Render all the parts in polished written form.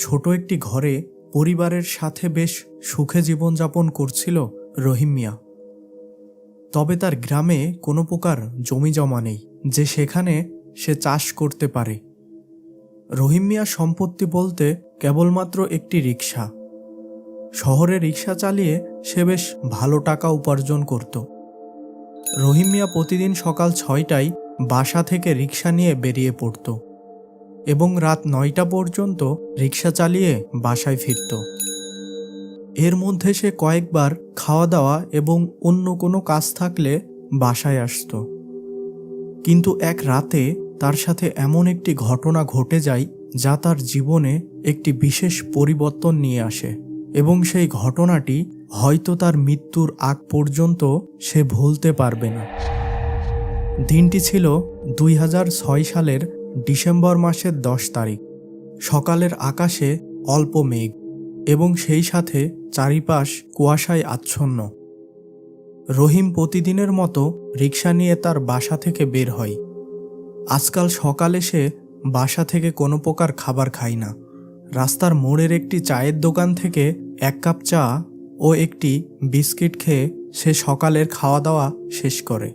ছোট একটি ঘরে পরিবারের সাথে বেশ সুখে জীবনযাপন করছিল রহিম মিয়া। তবে তার গ্রামে কোনো প্রকার জমি জমা নেই যে সেখানে সে চাষ করতে পারে। রহিম মিয়ার সম্পত্তি বলতে কেবলমাত্র একটি রিকশা। শহরে রিকশা চালিয়ে সে বেশ ভালো টাকা উপার্জন করত। রহিম মিয়া প্রতিদিন সকাল 6টায় বাসা থেকে রিকশা নিয়ে বেরিয়ে পড়ত এবং রাত 9টা পর্যন্ত রিকশা চালিয়ে বাসায় ফিরত। এর মধ্যে সে কয়েকবার খাওয়া দাওয়া এবং অন্য কোনো কাজ থাকলে বাসায় আসত। কিন্তু এক রাতে তার সাথে এমন একটি ঘটনা ঘটে যায় যা তার জীবনে একটি বিশেষ পরিবর্তন নিয়ে আসে এবং সেই ঘটনাটি হয়তো তার মৃত্যুর আগ পর্যন্ত সে ভুলতে পারবে না। দিনটি ছিল 2006 সালের ডিসেম্বর মাসের 10 তারিখ। সকালের আকাশে অল্প মেঘ এবং সেই সাথে চারিপাশ কুয়াশায় আচ্ছন্ন। রহিম প্রতিদিনের মতো রিকশা নিয়ে তার বাসা থেকে বের হয়। আজকাল সকালে সে বাসা থেকে কোনো প্রকার খাবার খায় না। রাস্তার মোড়ের একটি চায়ের দোকান থেকে 1 কাপ চা ও একটি বিস্কিট খেয়ে সে সকালের খাওয়া দাওয়া শেষ করে।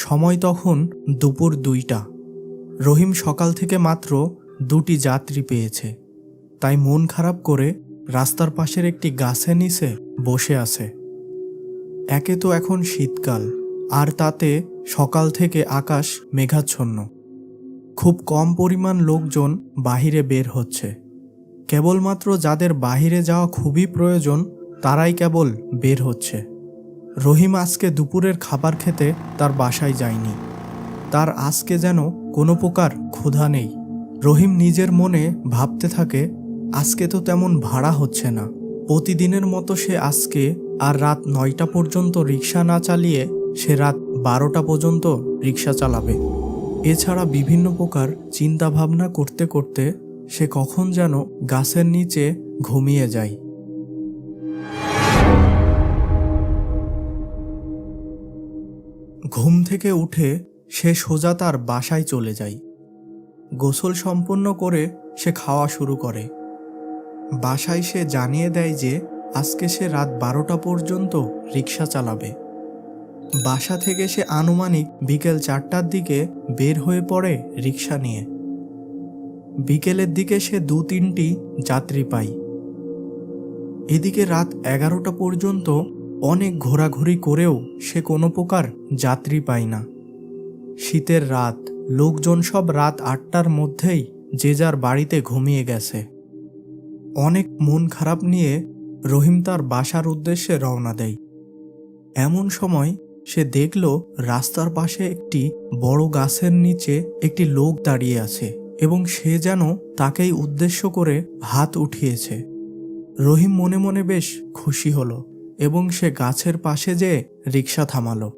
সময় তখন দুপুর 2টা। রহিম সকাল থেকে মাত্র 2টি যাত্রী পেয়েছে, তাই মন খারাপ করে রাস্তার পাশের একটি গাছের নিচে বসে আছে। একে তো এখন শীতকাল, আর তাতে সকাল থেকে আকাশ মেঘাচ্ছন্ন। খুব কম পরিমাণ লোকজন বাহিরে বের হচ্ছে। কেবলমাত্র যাদের বাহিরে যাওয়া খুবই প্রয়োজন তারাই কেবল বের হচ্ছে। রহিম আজকে দুপুরের খাবার খেতে তার বাসায় যায়নি। তার আজকে যেন কোনো প্রকার ক্ষুধা নেই। রহিম নিজের মনে ভাবতে থাকে, আজকে তো তেমন ভাড়া হচ্ছে না। প্রতিদিনের মতো সে আজকে আর রাত 9টা পর্যন্ত রিকশা না চালিয়ে সে রাত 12টা পর্যন্ত রিকশা চালাবে। এছাড়া বিভিন্ন প্রকার চিন্তা ভাবনা করতে করতে সে কখন যেন গাছের নিচে ঘুমিয়ে যায়। ঘুম থেকে উঠে সে সোজা তার বাসায় চলে যায়। গোসল সম্পন্ন করে সে খাওয়া শুরু করে। বাসায় সে জানিয়ে দেয় যে আজকে সে রাত 12টা পর্যন্ত রিকশা চালাবে। বাসা থেকে সে আনুমানিক বিকেল 4টার দিকে বের হয়ে পড়ে রিকশা নিয়ে। বিকেলের দিকে সে 2-3টি যাত্রী পায়। এদিকে রাত 11টা পর্যন্ত অনেক ঘোরাঘুরি করেও সে কোনো প্রকার যাত্রী পায় না। শীতের রাত, লোকজন সব রাত 8টার মধ্যেই যে যার বাড়িতে ঘুমিয়ে গেছে। অনেক মন খারাপ নিয়ে রহিম তার বাসার উদ্দেশ্যে রওনা দেয়। এমন সময় সে দেখল রাস্তার পাশে একটি বড় গাছের নিচে একটি লোক দাঁড়িয়ে আছে এবং সে যেন তাকেই উদ্দেশ্য করে হাত উঠিয়েছে। রহিম মনে মনে বেশ খুশি হলো এবং সে গাছের পাশে যেয়ে রিকশা থামালো।